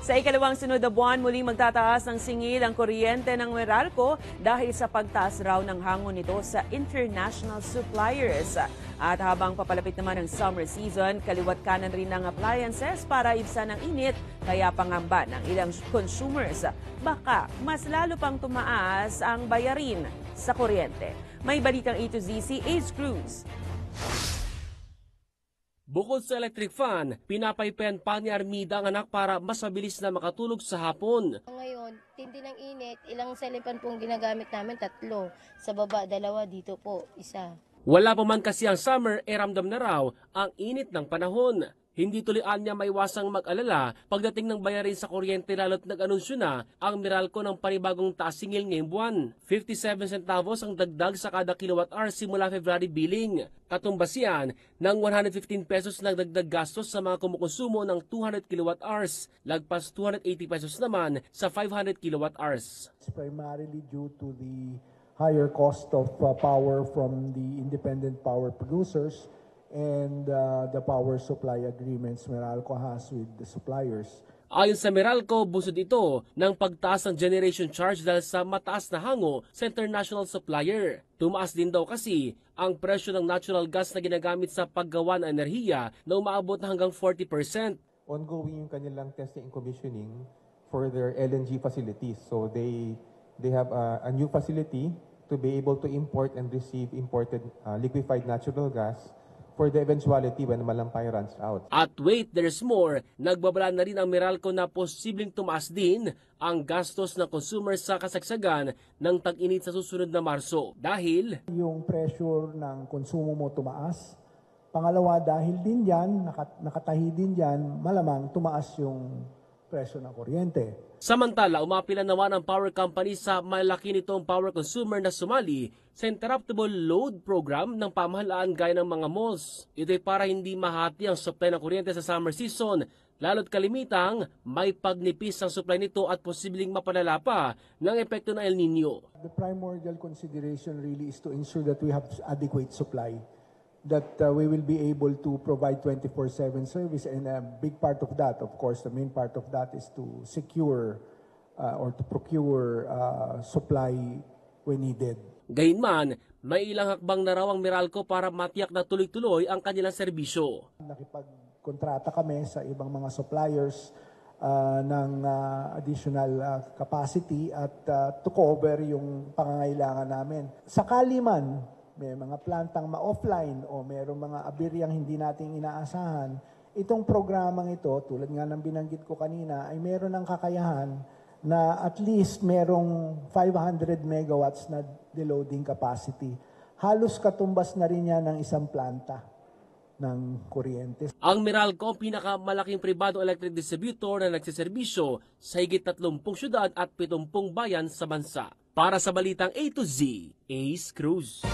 Sa ikalawang sunod na buwan, muling magtataas ng singil ang kuryente ng Meralco dahil sa pagtaas raw ng hangon nito sa international suppliers. At habang papalapit naman ang summer season, kaliwat kanan rin ng appliances para ibsan ang init, kaya pangamba ng ilang consumers. Baka mas lalo pang tumaas ang bayarin sa kuryente. May balitang A to Z si Ace Cruz. Bukod sa electric fan, pinapaypen pa ni Armida ang anak para mas mabilis na makatulog sa hapon. Ngayon, tindi ng init, ilang cellphone pong ginagamit namin, 3. Sa baba, 2, dito po, 1. Wala pa man kasi ang summer, ramdam na raw ang init ng panahon. Hindi tulian niya maiwasang mag-alala pagdating ng bayarin sa kuryente lalo't nag-anunsyo na ang Meralco ng panibagong taas singil ngayong buwan. 57 centavos ang dagdag sa kada kilowatt-hour simula February billing. Katumbas yan ng 115 pesos na dagdag gastos sa mga kumukonsumo ng 200 kilowatt-hours. Lagpas 280 pesos naman sa 500 kilowatt-hours. It's primarily due to the higher cost of power from the independent power producers and the power supply agreements Meralco has with the suppliers. Ayon sa Meralco, busod ito ng pagtaas ng generation charge dahil sa mataas na hango sa international supplier. Tumaas din daw kasi ang presyo ng natural gas na ginagamit sa paggawa ng enerhiya na umaabot na hanggang 40%. Ongoing yung kanilang testing and commissioning for their LNG facilities. So they have a new facility to be able to import and receive imported liquefied natural gas for the eventuality when Malampay runs out. At wait, there's more. Nagbabala na rin ang Meralco na posibleng tumaas din ang gastos ng consumer sa kasagsagan ng tag-init sa susunod na Marso. Dahil yung pressure ng konsumo mo tumaas. Pangalawa, dahil din yan, nakatahi din yan, malamang tumaas yung presyo ng kuryente. samantala, umapila naman ang power company sa malaki nitong power consumer na sumali sa interruptible load program ng pamahalaan gaya ng mga malls. Ito'y para hindi mahati ang supply ng kuryente sa summer season, lalo't kalimitang may pagnipis ang supply nito at posibleng mapanala pa ng epekto ng El Nino. The primordial consideration really is to ensure that we have adequate supply, that we will be able to provide 24/7 service, and a big part of that, of course, the main part of that is to secure or to procure supply when needed. Gayunman, may ilang hakbang na raw ang Meralco para matiyak na tuloy-tuloy ang kanilang serbisyo. Nakipagkontrata kami sa ibang mga suppliers ng additional capacity at to cover yung pangangailangan namin. Sakali man may mga plantang ma-offline o mayroong mga abiryang hindi nating inaasahan, itong programang ito, tulad nga ng binanggit ko kanina, ay meron ng kakayahan na at least merong 500 megawatts na deloading capacity. Halos katumbas na rin yan ng isang planta ng kuryente. Ang Meralco ang pinakamalaking pribado electric distributor na nagsiservisyo sa higit 30 syudad at 70 bayan sa bansa. Para sa Balitang A to Z, Ace Cruz.